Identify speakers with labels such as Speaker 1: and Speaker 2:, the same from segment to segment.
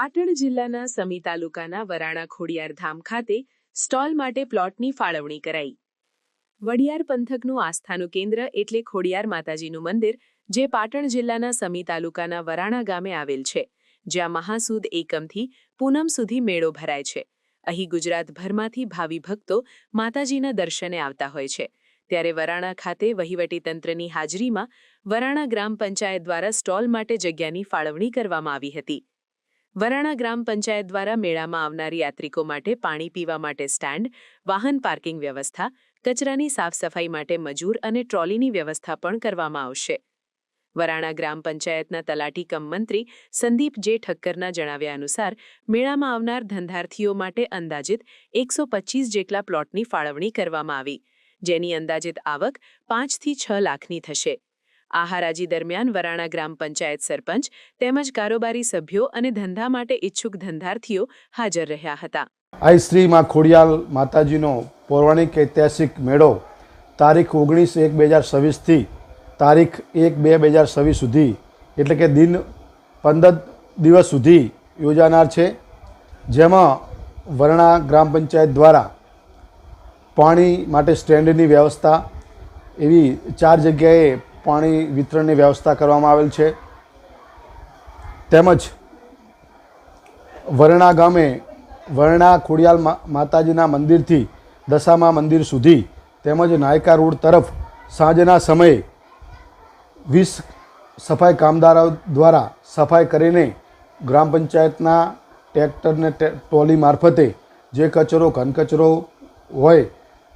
Speaker 1: પાટણ જિલ્લાના સમી તાલુકાના વરાણા ખોડિયાર ધામ ખાતે સ્ટોલ માટે પ્લોટની ફાળવણી કરાઈ। વડિયાર પંથકનું આસ્થાનું કેન્દ્ર એટલે ખોડિયાર માતાજીનું મંદિર, જે પાટણ જિલ્લાના સમી તાલુકાના વરાણા ગામે આવેલ છે, જ્યાં મહાસુદ એકમથી પૂનમ સુધી મેળો ભરાય છે। અહીં ગુજરાતભરમાંથી ભાવિ ભક્તો માતાજીના દર્શને આવતા હોય છે। ત્યારે વરાણા ખાતે વહીવટીતંત્રની હાજરીમાં વરાણા ગ્રામ પંચાયત દ્વારા સ્ટોલ માટે જગ્યાની ફાળવણી કરવામાં આવી હતી। વરાણા ગ્રામ પંચાયત દ્વારા મેળામાં આવનાર યાત્રિકો માટે પાણી પીવા માટે સ્ટેન્ડ, વાહન પાર્કિંગ વ્યવસ્થા, કચરાની સાફ સફાઈ માટે મજૂર અને ટ્રોલીની વ્યવસ્થા પણ કરવામાં આવશે। વરાણા ગ્રામ પંચાયતના તલાટી કમ મંત્રી સંદીપ જે ઠક્કરના જણાવ્યા અનુસાર મેળામાં આવનાર ધંધાર્થીઓ માટે અંદાજિત 125 જેટલા પ્લોટની ફાળવણી કરવામાં આવી, જેની અંદાજિત આવક 5 થી 6 લાખની થશે। આ હરાજી દરમિયાન વરાણા ગ્રામ પંચાયત સરપંચ તેમજ કારોબારી સભ્યો અને ધંધા માટે ઈચ્છુક ધંધાર્થીઓ હાજર રહ્યા હતા।
Speaker 2: આ શ્રી માં ખોડિયાર માતાજીનો પૌરાણિક ઐતિહાસિક મેળો તારીખ 19/1/2026 થી તારીખ 1/2/2026 સુધી એટલે કે દિન 15 દિવસ સુધી યોજાનાર છે, જેમાં વરાણા ગ્રામ પંચાયત દ્વારા પાણી માટે સ્ટેન્ડની વ્યવસ્થા એવી 4 જગ્યાએ પાણી વિતરણની વ્યવસ્થા કરવામાં આવેલ છે। તેમજ વરણા ગામે વરણા ખોડિયાર માતાજીના મંદિરથી દશામા મંદિર સુધી તેમજ નાયકા રોડ તરફ સાંજના સમયે 20 સફાઈ કામદારો દ્વારા સફાઈ કરીને ગ્રામ પંચાયતના ટ્રેક્ટરને ટ્રોલી મારફતે જે કચરો ઘનકચરો હોય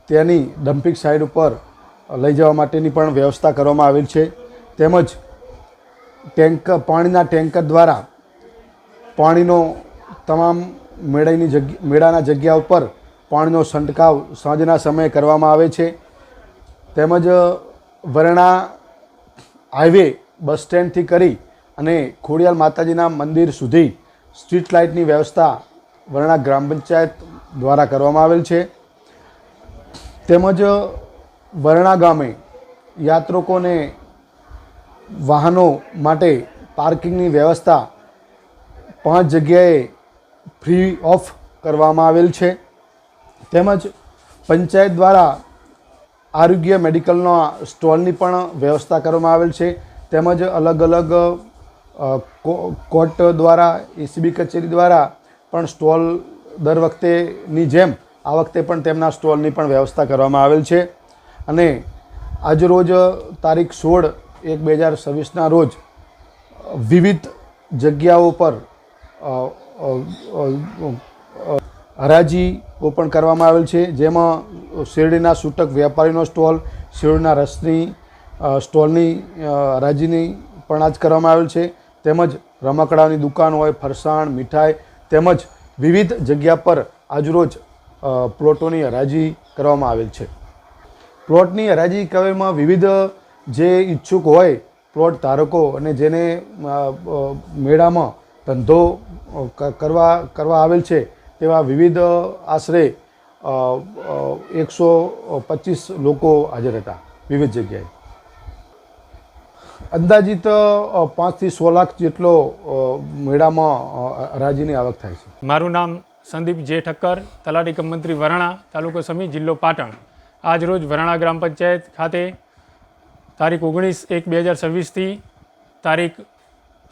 Speaker 2: તેની ડમ્પિંગ સાઇડ ઉપર લઈ જવા માટેની પણ વ્યવસ્થા કરવામાં આવેલ છે। તેમજ પાણીના ટેન્કર દ્વારા પાણીનો તમામ મેળાના જગ્યા ઉપર પાણીનો છંટકાવ સાંજના સમયે કરવામાં આવે છે। તેમજ વરણા હાઈવે બસ સ્ટેન્ડથી કરી અને ખોડિયાર માતાજીના મંદિર સુધી સ્ટ્રીટ લાઇટની વ્યવસ્થા વરણા ગ્રામ પંચાયત દ્વારા કરવામાં આવેલ છે। તેમજ વરણા ગામે યાત્રિકોને વાહનો માટે પાર્કિંગની વ્યવસ્થા 5 જગ્યાએ ફ્રી ઓફ કરવામાં આવેલ છે। તેમજ પંચાયત દ્વારા આરોગ્ય મેડિકલના સ્ટોલની પણ વ્યવસ્થા કરવામાં આવેલ છે। તેમજ અલગ અલગ કોર્ટ દ્વારા એસીબી કચેરી દ્વારા પણ સ્ટોલ દર વખતેની જેમ આ વખતે પણ તેમના સ્ટોલની પણ વ્યવસ્થા કરવામાં આવેલ છે। અને આજરોજ તારીખ 16/1/2026ના રોજ વિવિધ જગ્યાઓ પર હરાજીઓ પણ કરવામાં આવેલ છે, જેમાં શેરડીના છૂટક વેપારીનો સ્ટોલ, શેરડીના રસની સ્ટોલની હરાજીની પણ આજ કરવામાં આવેલ છે। તેમજ રમકડાની દુકાન હોય, ફરસાણ, મીઠાઈ તેમજ વિવિધ જગ્યા પર આજરોજ પ્લોટોની હરાજી કરવામાં આવેલ છે। પ્લોટની હરાજી કરાવવામાં વિવિધ જે ઈચ્છુક હોય પ્લોટ ધારકો અને જેને મેળામાં ધંધો કરવા આવેલ છે તેવા વિવિધ આશરે 125 લોકો હાજર હતા વિવિધ જગ્યાએ। અંદાજિત 5 થી 6 લાખ જેટલો મેળામાં હરાજીની આવક થાય છે।
Speaker 3: મારું નામ સંદીપ જે ઠક્કર, તલાટી કમ મંત્રી વરાણા, તાલુકો સમી, જિલ્લો પાટણ। આજ રોજ વરાણા ગ્રામ પંચાયત ખાતે તારીખ 19/1/2026 થી તારીખ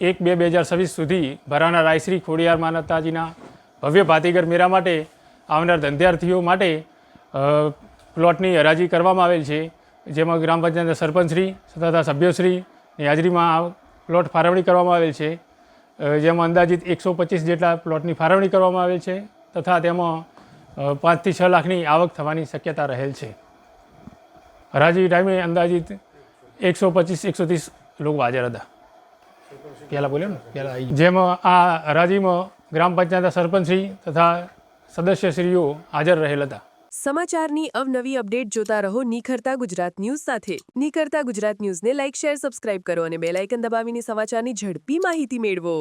Speaker 3: 1/2/2026 સુધી વરાણા રાયશ્રી ખોડિયાર માતાજીના ભવ્ય ભાતીગર મેળા માટે આવનાર ધંધાર્થીઓ માટે પ્લોટની હરાજી કરવામાં આવેલ છે, જેમાં ગ્રામ પંચાયતના સરપંચશ્રી તથા સભ્યશ્રીની હાજરીમાં પ્લોટ ફાળવણી કરવામાં આવેલ છે, જેમાં અંદાજિત 125 જેટલા પ્લોટની ફાળવણી કરવામાં આવેલ છે તથા તેમાં 5 થી 6 લાખની આવક થવાની શક્યતા રહેલ છે। હરાજી ટાઈમે અંદાજિત 125-130 લોકો હાજર હતા। પહેલાં બોલ્યો ને જેમાં આ હરાજીમાં ગ્રામ પંચાયતના સરપંચશ્રી તથા સદસ્યશ્રીઓ હાજર રહેલ હતા।
Speaker 1: સમાચારની અવનવી અપડેટ જોતા રહો નિખરતા ગુજરાત ન્યૂઝ સાથે। નિખરતા ગુજરાત ન્યૂઝને લાઇક, શેર, સબસ્ક્રાઇબ કરો અને બેલ આઇકન દબાવીને સમાચારની ઝડપી માહિતી મેળવો।